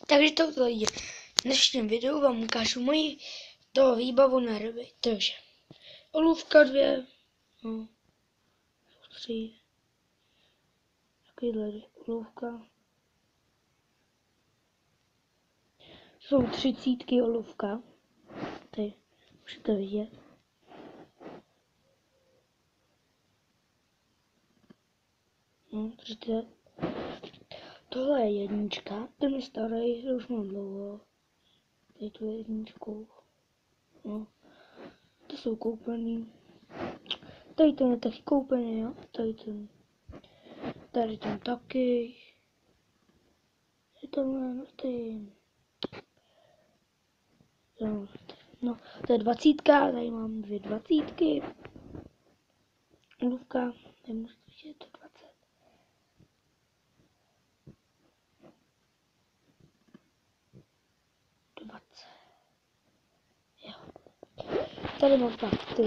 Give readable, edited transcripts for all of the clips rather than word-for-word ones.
Takže tohle je. V dnešním videu vám ukážu moji výbavu na ryby. Takže olůvka 2, 3, takovýhle olůvka. Jsou 30 olůvka. Tady můžete vidět. Tohle je jednička, ten je starý, to už mám dlouho. Tady tu jedničku. To jsou koupený. Tady ten je taky koupený, jo. Tady ten taky. No, to je 20, tady mám 2 20. Olůvka, tady můžete vidět, to 20. Jo. Tady mám pak ty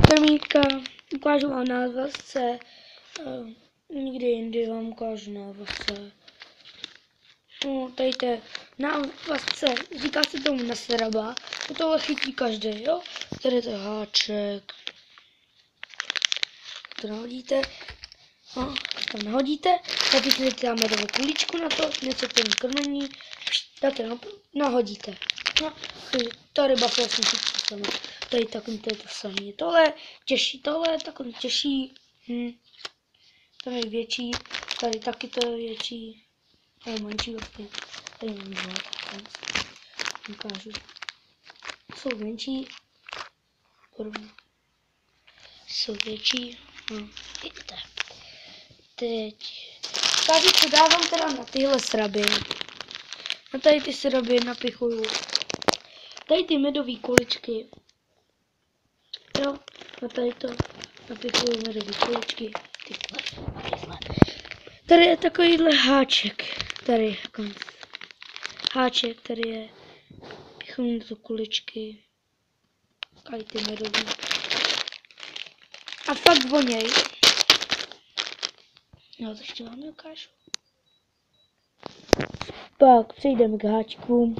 termítka, ukážu vám na vazce, nikdy jindy vám ukážu na vazce. No, tady to je na vazce, říká se tomu nasraba, tohle chytí každý, jo? Tady to je háček, to nahodíte, no, tam nahodíte, tady si dáme do kuličku na to, něco ten krmení, dáte, nahodíte. No, ta ryba vlastně chytí sama, tady takový to je to samé, tohle těžší, tohle takový těžší, to je větší, tady taky to je větší, tady menší vlastně, tady mám 2, ukážu, jsou menší, jsou větší, vidíte. Teď ukážu, co dávám teda na tyhle sraby. Na tady ty sraby napichuju. Tady ty medové kuličky. Jo, na tady to napichuju medové kuličky. Tyhle. Tady je takovýhle háček. Tady konc. Háček, tady je. Pichuju do kuličky. Tady ty medové. A fakt voněj. No, to ještě vám ukážu. Pak přejdeme k háčkům.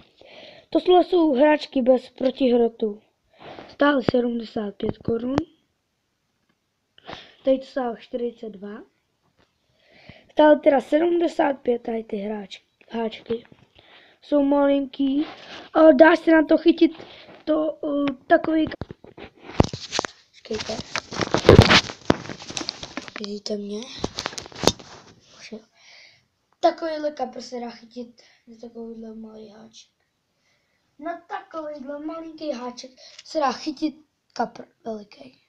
To jsou hráčky bez protihrotu. Stály 75 korun. Tady to stálo 42. Stály teda 75 tady ty háčky. Jsou malinký. Ale dá se na to chytit to takový... Počkejte. Vidíte mě? Takovýhle kapr se dá chytit na takovýhle malý háček. Na takovýhle malinký háček se dá chytit kapr veliký.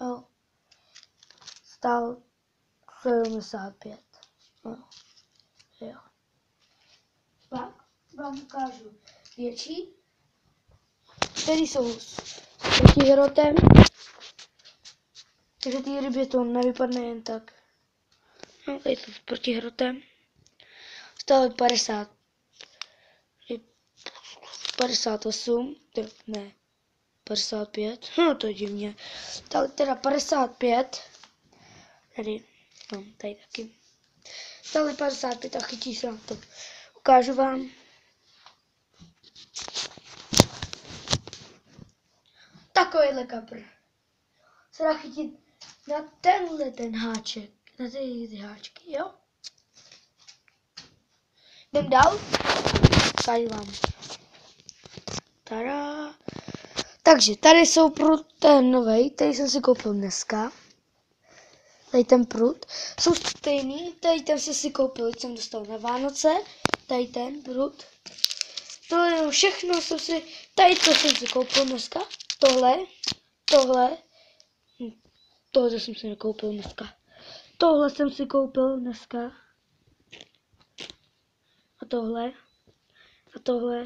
Jo. Stál 75. Jo. Pak vám ukážu větší, který jsou s protihrotem. Takže ty rybě to nevypadne jen tak. No, tady to s protihrotem. Stále 58, ne, 55, no to je divně. Stále teda 55, tady, no, tady taky. Stále 55 a chytí se na to. Ukážu vám. Takovýhle kapr se dá chytit na ten háček, na ty háčky, jo? Jdem dál. Tady vám. Tada. Takže tady jsou prut, ten novej, který jsem si koupil dneska. Tady ten prut. Jsou stejný, tady ten jsem si koupil, když jsem dostal na Vánoce. Tady ten prut. Tohle jenom všechno jsem si, tady to jsem si koupil dneska. Tohle jsem si nekoupil dneska. Tohle jsem si koupil dneska. A tohle. A tohle.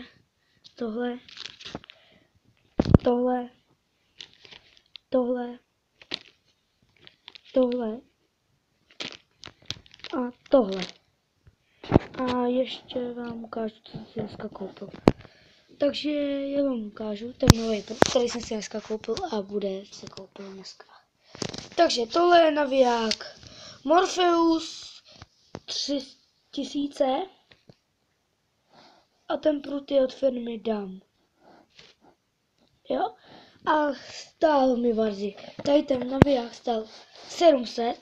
A ještě vám ukážu, co jsem si dneska koupil. Takže já vám ukážu ten nový, který jsem si dneska koupil a bude se koupil dneska. Takže tohle je naviják Morpheus 3000. a ten prut je od firmy DAM. Jo? A stál mi varzy. Tady ten naviják stál 700.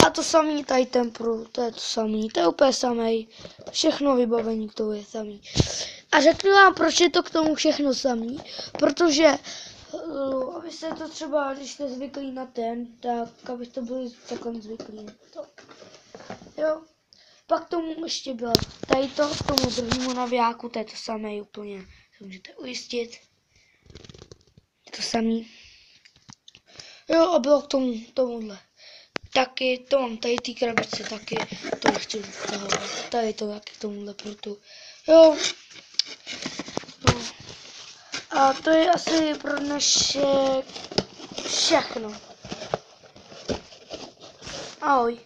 A to samý, tady ten prut, to je to samý, to je úplně samý. Všechno vybavení k tomu je samý. A řeknu vám, proč je to k tomu všechno samý. Protože, abyste to třeba, když jste zvyklí na ten, tak abyste byli takhle zvyklí na to. Jo. Pak tomu ještě bylo tady to, k tomu druhému navijáku, to je to samé úplně, to můžete ujistit. Je to samý. Jo, a bylo k tomuhle. Taky, to mám tady ty krabičce taky, to nechci vtahovat, tady to taky k tomuhle prutu. Jo. No. A to je asi pro dnešek všechno. Ahoj.